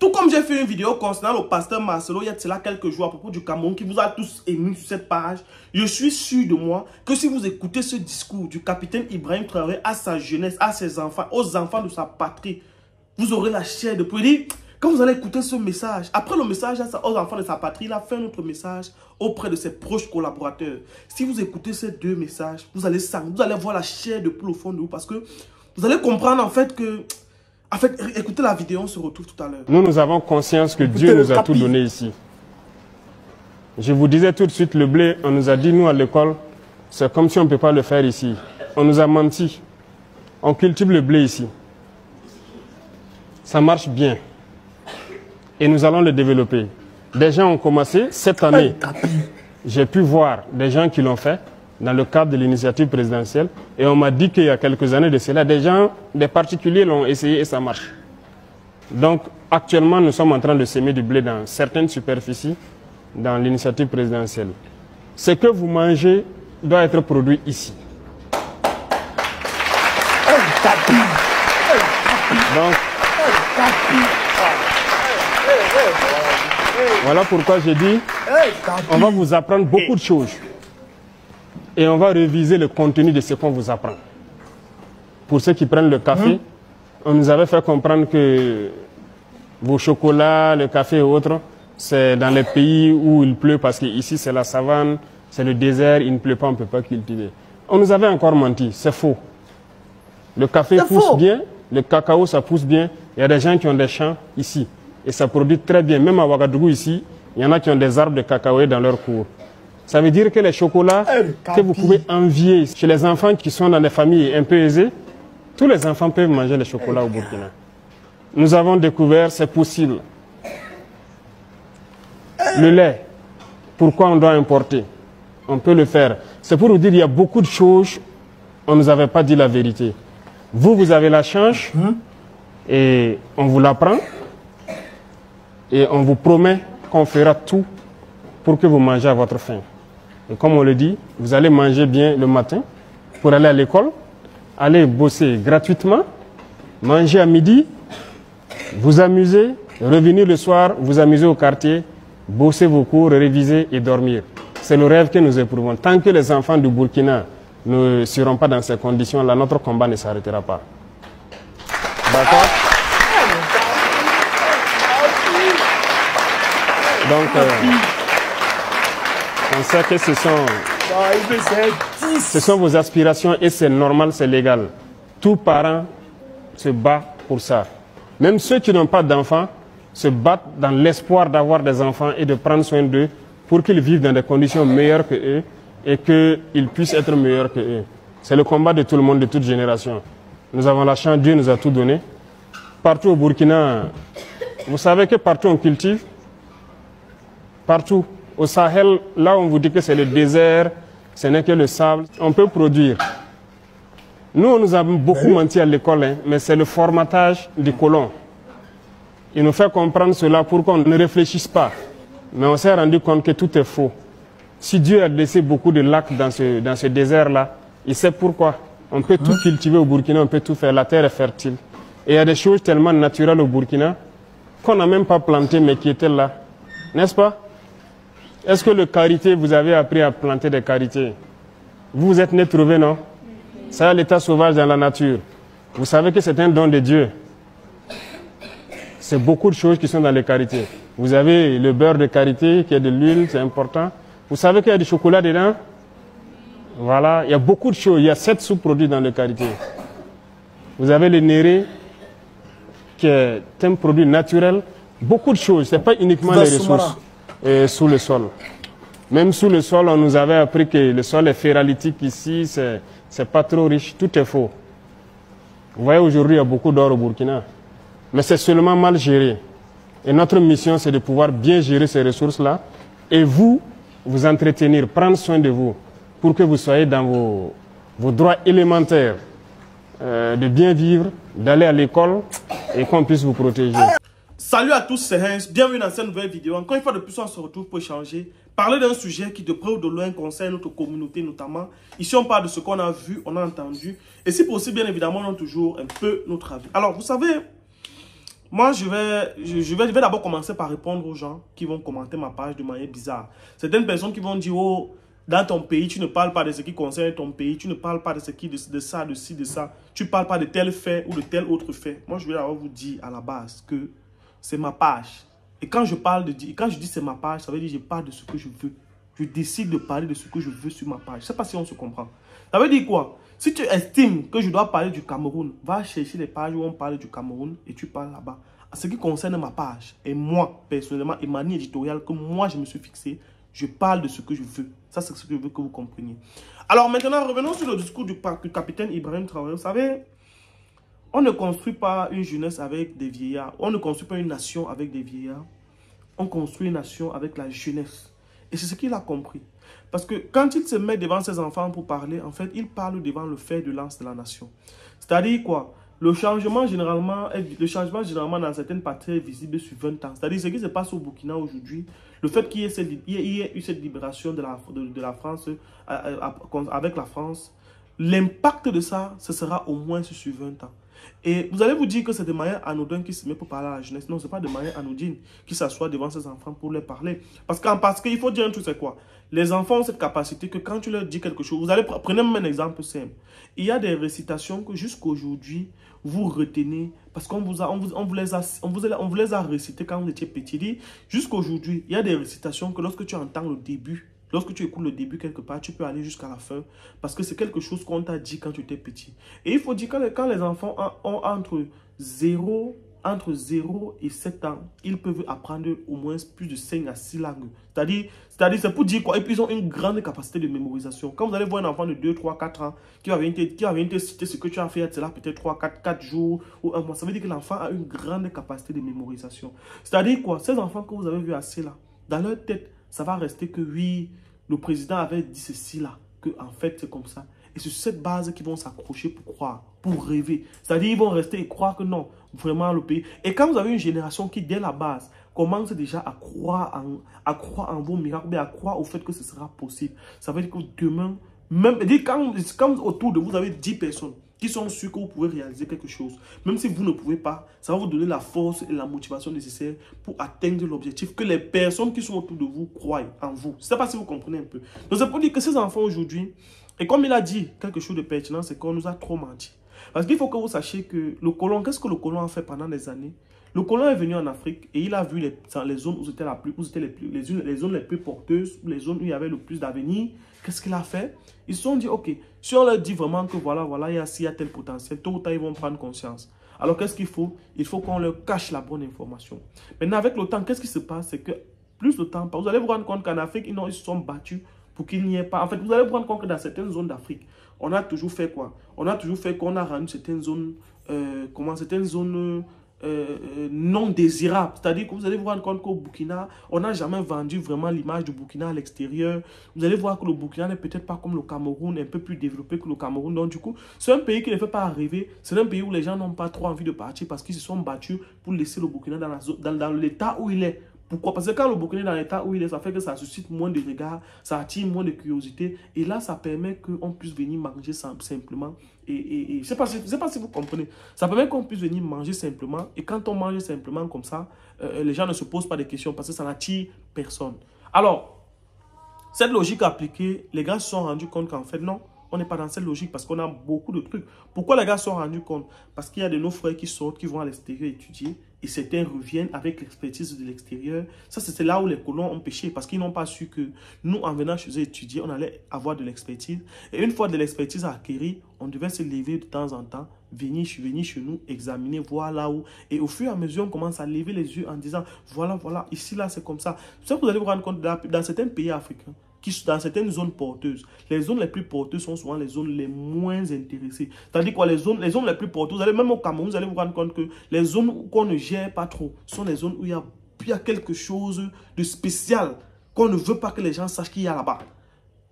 Tout comme j'ai fait une vidéo concernant le pasteur Marcelo il y a de cela quelques jours à propos du Cameroun qui vous a tous émis sur cette page, je suis sûr de moi que si vous écoutez ce discours du capitaine Ibrahim Traoré à sa jeunesse, à ses enfants, aux enfants de sa patrie, vous aurez la chair de poule. Quand vous allez écouter ce message, après le message aux enfants de sa patrie, il a fait un autre message auprès de ses proches collaborateurs. Si vous écoutez ces deux messages, vous allez voir la chair de poule au fond de vous parce que vous allez comprendre en fait que... En fait, écoutez la vidéo, on se retrouve tout à l'heure. Nous avons conscience que Dieu nous a tout donné ici. Je vous disais tout de suite, le blé, on nous a dit, nous à l'école, c'est comme si on ne peut pas le faire ici. On nous a menti. On cultive le blé ici. Ça marche bien. Et nous allons le développer. Des gens ont commencé cette année. J'ai pu voir des gens qui l'ont fait dans le cadre de l'initiative présidentielle. Et on m'a dit qu'il y a quelques années de cela, des particuliers l'ont essayé et ça marche. Donc actuellement, nous sommes en train de semer du blé dans certaines superficies dans l'initiative présidentielle. Ce que vous mangez doit être produit ici. Donc, voilà pourquoi j'ai dit, on va vous apprendre beaucoup de choses. Et on va réviser le contenu de ce qu'on vous apprend. Pour ceux qui prennent le café, on nous avait fait comprendre que vos chocolats, le café et autres, c'est dans les pays où il pleut parce qu'ici c'est la savane, c'est le désert, il ne pleut pas, on ne peut pas cultiver. On nous avait encore menti, c'est faux. Le café pousse bien, le cacao ça pousse bien. Il y a des gens qui ont des champs ici et ça produit très bien. Même à Ouagadougou ici, il y en a qui ont des arbres de cacao dans leur cours. Ça veut dire que les chocolats que vous pouvez envier chez les enfants qui sont dans des familles un peu aisées, tous les enfants peuvent manger les chocolats au Burkina. Nous avons découvert, c'est possible. Le lait, pourquoi on doit importer? On peut le faire. C'est pour vous dire qu'il y a beaucoup de choses, on ne nous avait pas dit la vérité. Vous, vous avez la chance et on vous l'apprend et on vous promet qu'on fera tout pour que vous mangez à votre faim. Et comme on le dit, vous allez manger bien le matin pour aller à l'école, aller bosser gratuitement, manger à midi, vous amuser, revenir le soir, vous amuser au quartier, bosser vos cours, réviser et dormir. C'est le rêve que nous éprouvons. Tant que les enfants du Burkina ne seront pas dans ces conditions-là, notre combat ne s'arrêtera pas. D'accord? Donc, on sait que ce sont vos aspirations et c'est normal, c'est légal. Tout parent se bat pour ça. Même ceux qui n'ont pas d'enfants se battent dans l'espoir d'avoir des enfants et de prendre soin d'eux pour qu'ils vivent dans des conditions meilleures que eux et qu'ils puissent être meilleurs que eux. C'est le combat de tout le monde, de toute génération. Nous avons la chance, Dieu nous a tout donné. Partout au Burkina, vous savez que partout on cultive. Partout. Au Sahel, là on vous dit que c'est le désert, ce n'est que le sable, on peut produire. Nous, on nous a beaucoup menti à l'école, hein, mais c'est le formatage des colons. Il nous fait comprendre cela pour qu'on ne réfléchisse pas. Mais on s'est rendu compte que tout est faux. Si Dieu a laissé beaucoup de lacs dans ce désert-là, il sait pourquoi. On peut tout cultiver au Burkina, on peut tout faire, la terre est fertile. Et il y a des choses tellement naturelles au Burkina qu'on n'a même pas planté mais qui étaient là. N'est-ce pas? Est-ce que le karité, vous avez appris à planter des karités? Vous vous êtes né trouvé, non? C'est l'état sauvage dans la nature. Vous savez que c'est un don de Dieu. C'est beaucoup de choses qui sont dans les karités. Vous avez le beurre de karité, qui est de l'huile, c'est important. Vous savez qu'il y a du chocolat dedans? Voilà, il y a beaucoup de choses. Il y a 7 sous-produits dans le karité. Vous avez le néré, qui est un produit naturel. Beaucoup de choses, ce n'est pas uniquement les ressources sous le sol. Même sous le sol, on nous avait appris que le sol est ferralitique ici, c'est pas trop riche, tout est faux. Vous voyez, aujourd'hui, il y a beaucoup d'or au Burkina. Mais c'est seulement mal géré. Et notre mission, c'est de pouvoir bien gérer ces ressources-là et vous entretenir, prendre soin de vous pour que vous soyez dans vos droits élémentaires de bien vivre, d'aller à l'école et qu'on puisse vous protéger. Salut à tous, c'est Hans, bienvenue dans cette nouvelle vidéo. Encore une fois de plus, on se retrouve pour échanger, parler d'un sujet qui de près ou de loin concerne notre communauté notamment. Ici, on parle de ce qu'on a vu, on a entendu. Et si possible, bien évidemment, on a toujours un peu notre avis. Alors, vous savez, moi, je vais d'abord commencer par répondre aux gens qui vont commenter ma page de manière bizarre. Certaines personnes qui vont dire, oh, dans ton pays, tu ne parles pas de ce qui concerne ton pays, tu ne parles pas de ce qui, de ça, de ci, de ça. Tu ne parles pas de tel fait ou de tel autre fait. Moi, je vais d'abord vous dire à la base que c'est ma page. Et quand je dis c'est ma page, ça veut dire que je parle de ce que je veux. Je décide de parler de ce que je veux sur ma page. Je ne sais pas si on se comprend. Ça veut dire quoi? Si tu estimes que je dois parler du Cameroun, va chercher les pages où on parle du Cameroun et tu parles là-bas. En ce qui concerne ma page, et moi, personnellement, et ma ligne éditoriale que moi, je me suis fixé, je parle de ce que je veux. Ça, c'est ce que je veux que vous compreniez. Alors maintenant, revenons sur le discours du capitaine Ibrahim Traoré. Vous savez, on ne construit pas une jeunesse avec des vieillards. On ne construit pas une nation avec des vieillards. On construit une nation avec la jeunesse. Et c'est ce qu'il a compris. Parce que quand il se met devant ses enfants pour parler, en fait, il parle devant le fer de lance de la nation. C'est-à-dire quoi? Le changement, généralement dans certaines parties est visible sur 20 ans. C'est-à-dire ce qui se passe au Burkina aujourd'hui, le fait qu'il y ait eu cette libération de la France avec la France, l'impact de ça, ce sera au moins sur 20 ans. Et vous allez vous dire que c'est de manière anodine qui se met pour parler à la jeunesse. Non, ce n'est pas de manière anodine qui s'assoit devant ses enfants pour leur parler. Parce qu'il faut dire un truc, c'est quoi? Les enfants ont cette capacité que quand tu leur dis quelque chose, prenez même un exemple simple. Il y a des récitations que jusqu'aujourd'hui, vous retenez parce qu'on vous les a récitées quand vous étiez petit. Jusqu'aujourd'hui, il y a des récitations que lorsque tu entends le début, lorsque tu écoutes le début quelque part, tu peux aller jusqu'à la fin parce que c'est quelque chose qu'on t'a dit quand tu étais petit. Et il faut dire que quand les enfants ont entre 0 et 7 ans, ils peuvent apprendre au moins plus de 5 à 6 langues. C'est-à-dire, c'est pour dire quoi? Et puis, ils ont une grande capacité de mémorisation. Quand vous allez voir un enfant de 2, 3, 4 ans qui va venir te citer ce que tu as fait, c'est là peut-être 3, 4 jours ou un mois, ça veut dire que l'enfant a une grande capacité de mémorisation. C'est-à-dire quoi? Ces enfants que vous avez vus assis là, dans leur tête, ça va rester que oui, le président avait dit ceci là, que en fait c'est comme ça. Et c'est sur cette base qu'ils vont s'accrocher pour croire, pour rêver. C'est-à-dire ils vont rester et croire que non, vraiment le pays. Et quand vous avez une génération qui, dès la base, commence déjà à croire en vos miracles, mais à croire au fait que ce sera possible. Ça veut dire que demain, même quand autour de vous, vous avez 10 personnes qui sont sûrs que vous pouvez réaliser quelque chose. Même si vous ne pouvez pas, ça va vous donner la force et la motivation nécessaire pour atteindre l'objectif que les personnes qui sont autour de vous croient en vous. Je ne sais pas si vous comprenez un peu. Donc c'est pour dire que ces enfants aujourd'hui, et comme il a dit quelque chose de pertinent, c'est qu'on nous a trop menti. Parce qu'il faut que vous sachiez que le colon, qu'est-ce que le colon a fait pendant des années? Le colon est venu en Afrique et il a vu les zones où c'était les zones les plus porteuses, les zones où il y avait le plus d'avenir. Qu'est-ce qu'il a fait? Ils se sont dit, ok, si on leur dit vraiment que voilà, il y a tel potentiel, tôt ou tard, ils vont prendre conscience. Alors, qu'est-ce qu'il faut? Il faut qu'on leur cache la bonne information. Maintenant, avec le temps, qu'est-ce qui se passe? C'est que plus le temps passe, vous allez vous rendre compte qu'en Afrique, ils se sont battus pour qu'il n'y ait pas. En fait, vous allez vous rendre compte que dans certaines zones d'Afrique, on a toujours fait quoi? On a toujours fait qu'on a rendu certaines zones, non désirables. C'est-à-dire que vous allez vous rendre compte qu'au Burkina, on n'a jamais vendu vraiment l'image du Burkina à l'extérieur. Vous allez voir que le Burkina n'est peut-être pas comme le Cameroun, un peu plus développé que le Cameroun. Donc du coup, c'est un pays qui ne fait pas rêver. C'est un pays où les gens n'ont pas trop envie de partir parce qu'ils se sont battus pour laisser le Burkina dans l'état où il est. Pourquoi? Parce que quand le Burkina est dans l'état où il est, ça fait que ça suscite moins de regards, ça attire moins de curiosité. Et là, ça permet qu'on puisse venir manger simplement. Je ne sais pas si vous comprenez. Ça permet qu'on puisse venir manger simplement. Et quand on mange simplement comme ça, les gens ne se posent pas de questions parce que ça n'attire personne. Alors, cette logique appliquée, les gars se sont rendus compte qu'en fait, non. On n'est pas dans cette logique parce qu'on a beaucoup de trucs. Pourquoi les gars se sont rendus compte? Parce qu'il y a de nos frères qui sortent, qui vont à l'extérieur étudier. Et certains reviennent avec l'expertise de l'extérieur. Ça, c'est là où les colons ont péché. Parce qu'ils n'ont pas su que nous, en venant chez eux étudier, on allait avoir de l'expertise. Et une fois de l'expertise acquérie, on devait se lever de temps en temps, venir chez nous, examiner, voir là où. Et au fur et à mesure, on commence à lever les yeux en disant, voilà, ici, là, c'est comme ça. C'est ça que vous allez vous rendre compte dans certains pays africains. Dans certaines zones porteuses, les zones les plus porteuses sont souvent les zones les moins intéressées. C'est-à-dire quoi, les zones les plus porteuses, vous allez même au Cameroun, vous allez vous rendre compte que les zones qu'on ne gère pas trop sont les zones où il y a quelque chose de spécial qu'on ne veut pas que les gens sachent qu'il y a là-bas.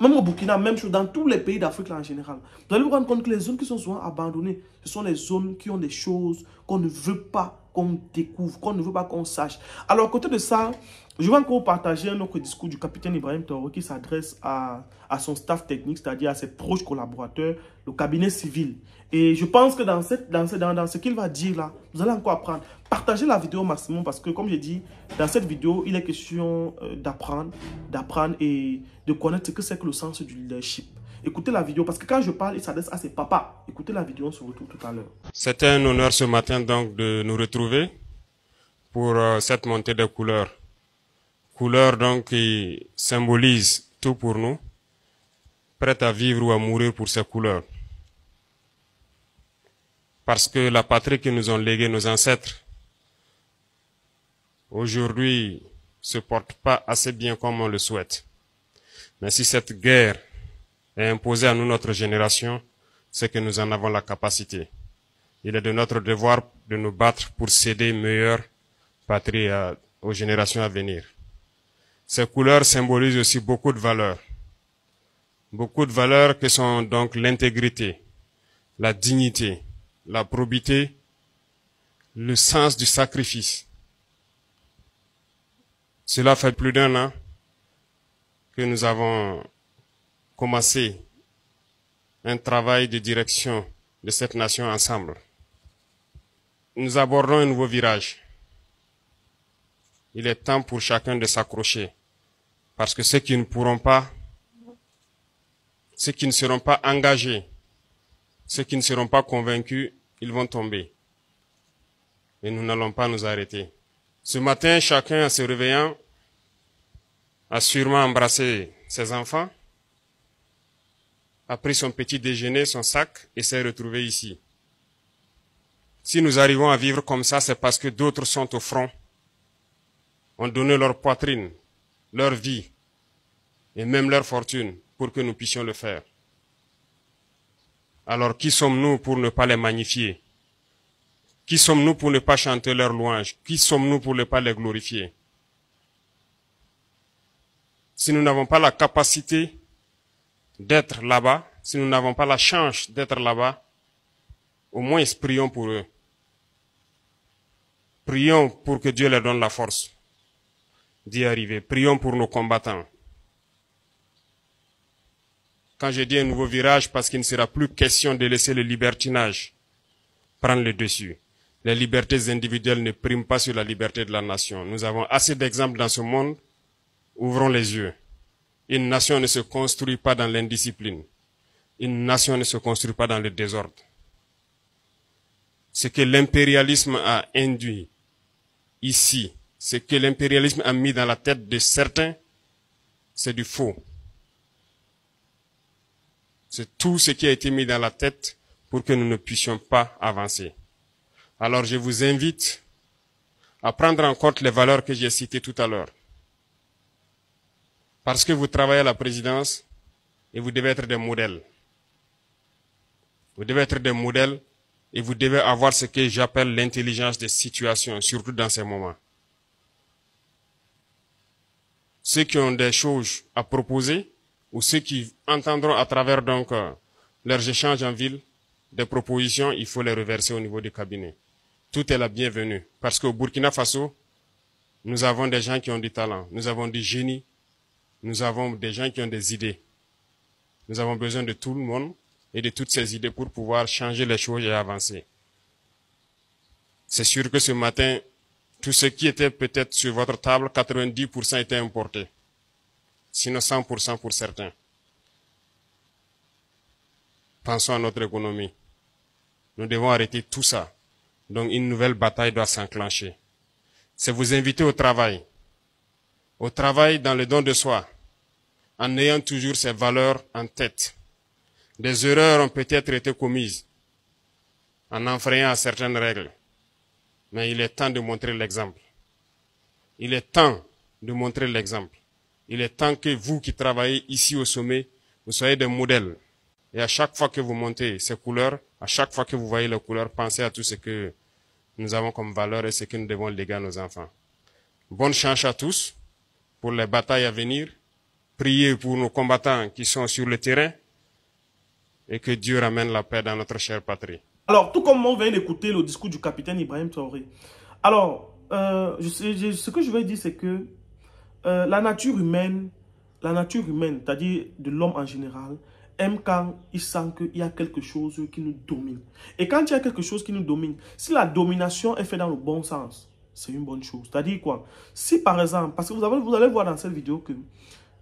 Même au Burkina, même chose, dans tous les pays d'Afrique en général. Vous allez vous rendre compte que les zones qui sont souvent abandonnées, ce sont les zones qui ont des choses qu'on ne veut pas qu'on découvre, qu'on ne veut pas qu'on sache. Alors, à côté de ça, je vais encore partager un autre discours du capitaine Ibrahim Traoré qui s'adresse à son staff technique, c'est-à-dire à ses proches collaborateurs, le cabinet civil. Et je pense que dans ce qu'il va dire là, vous allez encore apprendre. Partagez la vidéo au maximum parce que, comme je dis, dans cette vidéo, il est question d'apprendre et de connaître ce que c'est que le sens du leadership. Écoutez la vidéo parce que quand je parle, il s'adresse à ses papas. Écoutez la vidéo, on se retrouve tout à l'heure. C'est un honneur ce matin donc de nous retrouver pour cette montée de couleurs. Couleurs donc qui symbolisent tout pour nous, prêts à vivre ou à mourir pour ces couleurs. Parce que la patrie que nous ont léguée nos ancêtres, aujourd'hui, se porte pas assez bien comme on le souhaite. Mais si cette guerre est imposée à nous, notre génération, c'est que nous en avons la capacité. Il est de notre devoir de nous battre pour céder une meilleure patrie aux générations à venir. Ces couleurs symbolisent aussi beaucoup de valeurs. Beaucoup de valeurs que sont donc l'intégrité, la dignité, la probité, le sens du sacrifice. Cela fait plus d'1 an que nous avons commencé un travail de direction de cette nation ensemble. Nous abordons un nouveau virage. Il est temps pour chacun de s'accrocher. Parce que ceux qui ne pourront pas, ceux qui ne seront pas engagés, ceux qui ne seront pas convaincus, ils vont tomber. Et nous n'allons pas nous arrêter. Ce matin, chacun en se réveillant a sûrement embrassé ses enfants, a pris son petit déjeuner, son sac et s'est retrouvé ici. Si nous arrivons à vivre comme ça, c'est parce que d'autres sont au front, ont donné leur poitrine, leur vie et même leur fortune pour que nous puissions le faire. Alors qui sommes-nous pour ne pas les magnifier? Qui sommes-nous pour ne pas chanter leurs louanges? Qui sommes-nous pour ne pas les glorifier? Si nous n'avons pas la capacité d'être là-bas, si nous n'avons pas la chance d'être là-bas, au moins prions pour eux. Prions pour que Dieu leur donne la force d'y arriver. Prions pour nos combattants. Quand je dis un nouveau virage, parce qu'il ne sera plus question de laisser le libertinage prendre le dessus. Les libertés individuelles ne priment pas sur la liberté de la nation. Nous avons assez d'exemples dans ce monde. Ouvrons les yeux. Une nation ne se construit pas dans l'indiscipline. Une nation ne se construit pas dans le désordre. Ce que l'impérialisme a induit ici, ce que l'impérialisme a mis dans la tête de certains, c'est du faux. C'est tout ce qui a été mis dans la tête pour que nous ne puissions pas avancer. Alors je vous invite à prendre en compte les valeurs que j'ai citées tout à l'heure. Parce que vous travaillez à la présidence et vous devez être des modèles. Vous devez être des modèles et vous devez avoir ce que j'appelle l'intelligence des situations, surtout dans ces moments. Ceux qui ont des choses à proposer ou ceux qui entendront à travers donc leurs échanges en ville des propositions, il faut les reverser au niveau du cabinet. Tout est la bienvenue. Parce qu'au Burkina Faso, nous avons des gens qui ont du talent, nous avons du génie, nous avons des gens qui ont des idées. Nous avons besoin de tout le monde et de toutes ces idées pour pouvoir changer les choses et avancer. C'est sûr que ce matin, tout ce qui était peut-être sur votre table, 90% était importé. Sinon 100% pour certains. Pensons à notre économie. Nous devons arrêter tout ça. Donc une nouvelle bataille doit s'enclencher. C'est vous inviter au travail. Au travail dans le don de soi, en ayant toujours ces valeurs en tête. Des erreurs ont peut-être été commises en enfreignant à certaines règles. Mais il est temps de montrer l'exemple. Il est temps de montrer l'exemple. Il est temps que vous qui travaillez ici au sommet, vous soyez des modèles. Et à chaque fois que vous montez ces couleurs, à chaque fois que vous voyez les couleurs, pensez à tout ce que nous avons comme valeur et ce que nous devons léguer à nos enfants. Bonne chance à tous pour les batailles à venir. Priez pour nos combattants qui sont sur le terrain et que Dieu ramène la paix dans notre chère patrie. Alors, tout comme on vient d'écouter le discours du capitaine Ibrahim Traoré, Alors, ce que je vais dire, c'est que la nature humaine, c'est-à-dire de l'homme en général, aime quand il sent qu'il y a quelque chose qui nous domine. Et quand il y a quelque chose qui nous domine, si la domination est faite dans le bon sens, c'est une bonne chose. C'est-à-dire quoi? Si par exemple, parce que vous allez voir dans cette vidéo que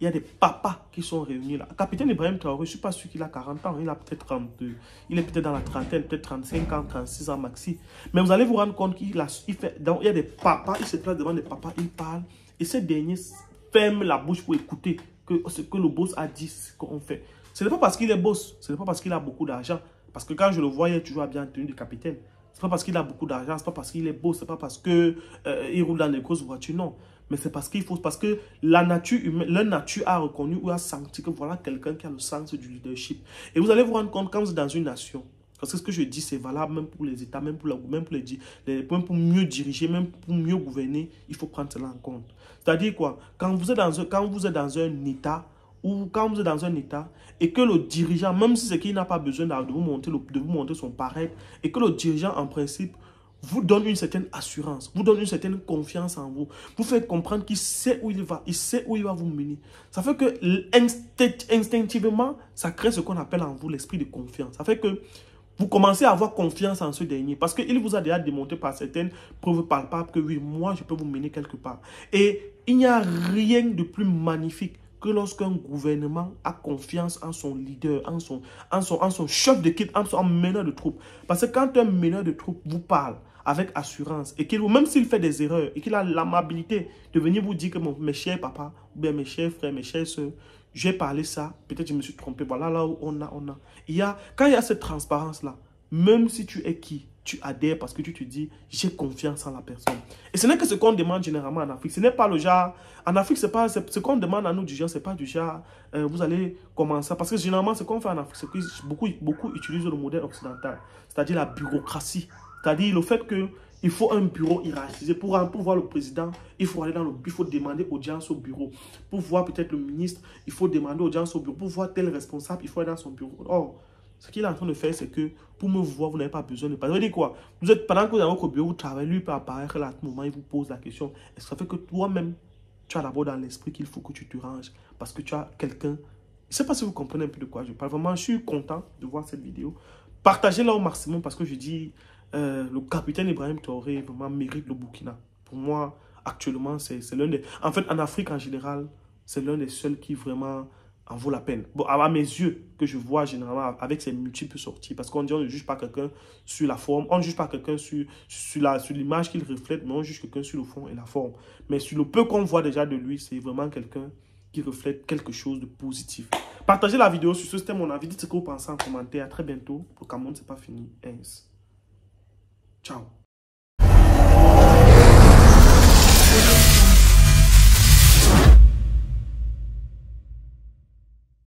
il y a des papas qui sont réunis là. Capitaine Ibrahim Traoré, je ne suis pas sûr qu'il a 40 ans, il a peut-être 32, il est peut-être dans la trentaine, peut-être 35 ans, 36 ans maxi. Mais vous allez vous rendre compte qu'il y a des papas, il se place devant des papas, il parle, et ces derniers ferment la bouche pour écouter ce que le boss a dit, ce qu'on fait. Ce n'est pas parce qu'il est boss, ce n'est pas parce qu'il a beaucoup d'argent. Parce que quand je le vois, il est toujours bien tenu de capitaine. Ce n'est pas parce qu'il a beaucoup d'argent, ce n'est pas parce qu'il est beau, ce n'est pas parce qu'il roule dans des grosses voitures, non. Mais c'est parce que la nature humaine, leur nature a reconnu ou a senti que voilà quelqu'un qui a le sens du leadership. Et vous allez vous rendre compte quand vous êtes dans une nation, parce que ce que je dis, c'est valable même pour les États, même pour mieux diriger, même pour mieux gouverner, il faut prendre cela en compte. C'est-à-dire quoi? Quand vous êtes dans un État, ou quand vous êtes dans un État, et que le dirigeant, même si c'est qu'il n'a pas besoin de vous montrer son pareil, et que le dirigeant, en principe, vous donne une certaine assurance, vous donne une certaine confiance en vous, vous fait comprendre qu'il sait où il va, il sait où il va vous mener. Ça fait que instinctivement, ça crée ce qu'on appelle en vous l'esprit de confiance. Ça fait que vous commencez à avoir confiance en ce dernier parce qu'il vous a déjà démontré par certaines preuves palpables que oui, moi, je peux vous mener quelque part. Et il n'y a rien de plus magnifique que lorsqu'un gouvernement a confiance en son leader, en son chef d'équipe, en son meneur de troupes. Parce que quand un meneur de troupes vous parle avec assurance, et qu'il, même s'il fait des erreurs, et qu'il a l'amabilité de venir vous dire que mes chers papas, ou bien mes chers frères, mes chères soeurs, j'ai parlé ça, peut-être je me suis trompé, voilà là où on a. Quand il y a cette transparence-là, même si tu es qui, tu adhères parce que tu te dis, j'ai confiance en la personne. Et ce n'est que ce qu'on demande généralement en Afrique. Ce n'est pas le genre, en Afrique, ce qu'on demande à nous du genre, ce n'est pas du genre, vous allez commencer. Parce que généralement, ce qu'on fait en Afrique, c'est que beaucoup utilisent le modèle occidental, c'est-à-dire la bureaucratie. C'est-à-dire le fait qu'il faut un bureau hiérarchisé. Pour voir le président, il faut aller il faut demander audience au bureau. Pour voir peut-être le ministre, il faut demander audience au bureau. Pour voir tel responsable, il faut aller dans son bureau. Or, ce qu'il est en train de faire, c'est que pour me voir, vous n'avez pas besoin de parler. Ça veut dire quoi? Pendant que vous êtes dans votre bureau, vous travaillez, lui peut apparaître là à tout moment, il vous pose la question. Et ça fait que toi-même, tu as d'abord dans l'esprit qu'il faut que tu te ranges. Parce que tu as quelqu'un. Je ne sais pas si vous comprenez un peu de quoi je parle. Vraiment, je suis content de voir cette vidéo. Partagez-la au maximum parce que je dis, le capitaine Ibrahim Traoré vraiment mérite le Burkina. Pour moi, actuellement, c'est l'un des... En fait, en Afrique en général, c'est l'un des seuls qui vraiment en vaut la peine. Bon, à mes yeux, que je vois généralement avec ses multiples sorties. Parce qu'on dit on ne juge pas quelqu'un sur la forme, on ne juge pas quelqu'un sur l'image qu'il reflète, mais on juge quelqu'un sur le fond et la forme. Mais sur le peu qu'on voit déjà de lui, c'est vraiment quelqu'un qui reflète quelque chose de positif. Partagez la vidéo sur ce, c'était mon avis. Dites ce que vous pensez en commentaire. À très bientôt. Le Cameroun, c'est pas fini. Ciao.